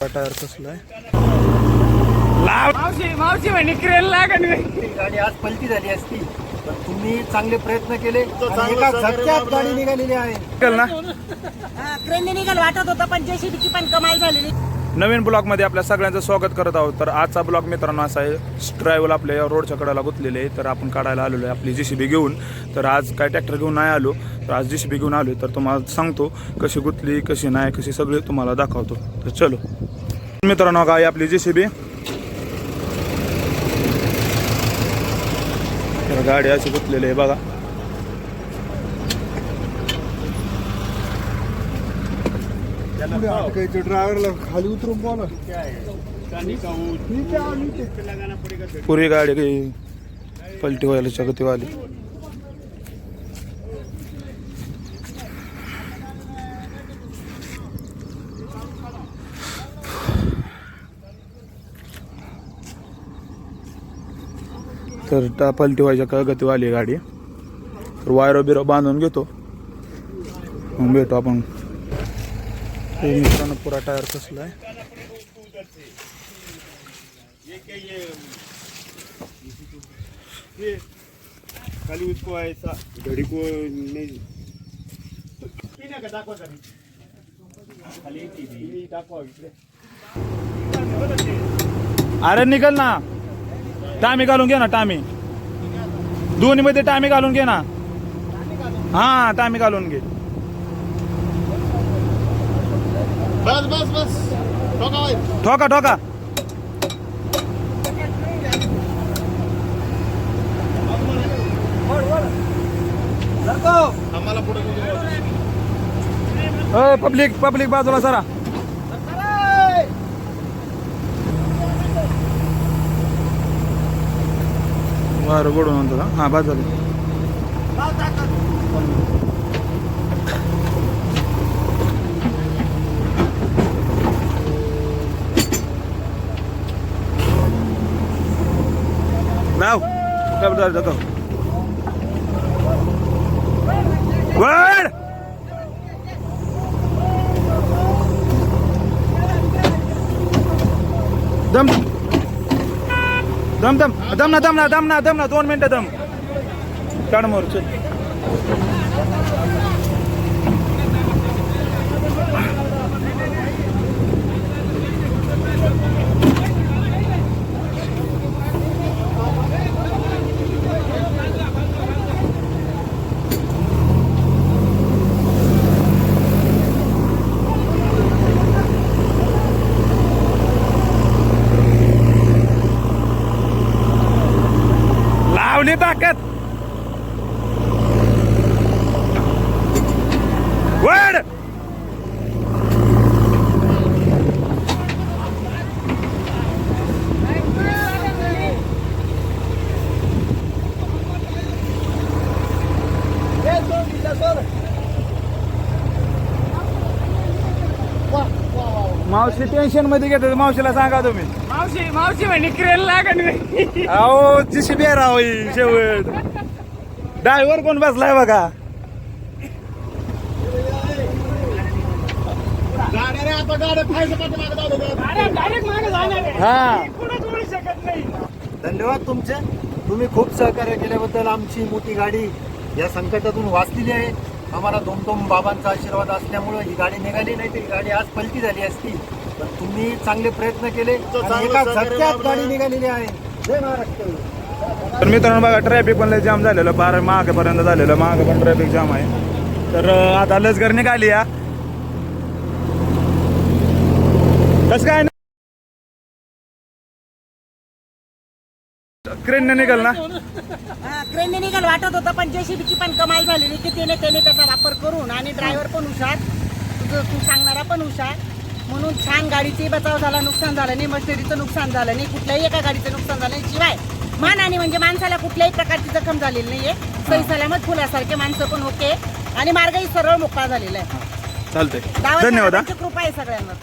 Tyre कसलाय मावशी म्हणे crane लागण गाडी आज पलटी झाली असती तर तुम्ही चांगले प्रयत्न केले आणि एका झटक्यात गाडी निघालेली आहे ना. क्रेनने निघाल वाटत होता पण जेसीबीची पण कमाल झालेली. नवीन ब्लॉग मध्ये आपल्या सगळ्यांचं स्वागत करत आहोत. तर आजचा ब्लॉग मित्रांनो असा आहे, ट्रॅव्हल आपल्या या रोडच्या कडेला गुंतलेले आहे. तर आपण काढायला आलेलो आहे आपली जेसीबी घेऊन. तर आज काय ट्रॅक्टर घेऊन नाही आलो, तर आज जेसीबी घेऊन आलो. तर तुम्हाला सांगतो कशी गुंतली कशी नाही कशी सगळी तुम्हाला दाखवतो. तर चलो मित्रांनो, काय आपली जेसीबी. तर गाडी अशी गुंतलेली आहे बघा. ड्रायव्हरला खाली उतरून बोला. पुरी गाडी काही पलटी व्हायला गतीवाली. तर पलटी व्हायच्या गतीवाली गाडी. तर वायर बिरो बांधून घेतो, मग भेटू आपण. मित्रांनो पुरा टायर कसला आहे. खाली उसको ऐसा घड़ी को नहीं अरे निघल ना, टामी घालून घे ना. टामी दोन्ही मध्ये टामी घालून घे ना. हा टामी घालून घे. बस बस बस ठोका ठोका. आम्हाला पुढे पब्लिक पब्लिक बाजूला सरा. बरं गोडून म्हणतो का. हा बाद झालं. लाव जातो वर. दम दम दम दम ना दम ना दम ना दम ना 2 मिनिटं दम काढ मोर. चल लावली ताकद. वड मावशी टेन्शन मध्ये घेतात. मावशीला सांगा तुम्ही. मावशी म्हणे क्रेन लागण अहो जीसीबी राव शेवट. ड्रायव्हर कोण बसलाय बघा. आता गाड्या फायदा डायरेक्ट मागे जाणार हा पुढे जोडू शकत नाही. धन्यवाद तुमचे. तुम्ही खूप सहकार्य केल्याबद्दल आमची मोठी गाडी या संकटातून वाचलेली आहे. आम्हाला दोन बाबांचा आशीर्वाद असल्यामुळे ही गाडी निघाली, नाही तर ही गाडी आज पलटी झाली असती. पण तुम्ही चांगले प्रयत्न केले आणि एका झटक्यात गाडी निघालेली आहे. जय महाराष्ट्र. तर मित्रांनो बघा, ट्रॅफिक पण लय जाम झालेलं. बारा मागेपर्यंत झालेलं. मागे पण ट्रॅफिक जाम आहे. तर आता लसगर निघाली या. कसं काय क्रेन निघाल ना. क्रेनने निघाल वाटत होता पण जेसीबीची पण कमाल झालेली की त्याने त्याचा वापर करून आणि ड्रायव्हर पण हुशार, तू सांगणारा पण हुशार. म्हणून छान गाडीचे बचाव झाला, नुकसान झालं नाही, मशिनरीचं नुकसान झालं नाही, कुठल्याही एका गाडीचं नुकसान झालं नाही. शिवाय मानहानी म्हणजे माणसाला कुठल्याही प्रकारची जखम झालेली नाहीये. सही सलामत फुलासारखे माणसं पण ओके आणि मार्गही सरळ मोकळा झालेला आहे. चालतंय. धन्यवाद. कृपा आहे सगळ्यांवर.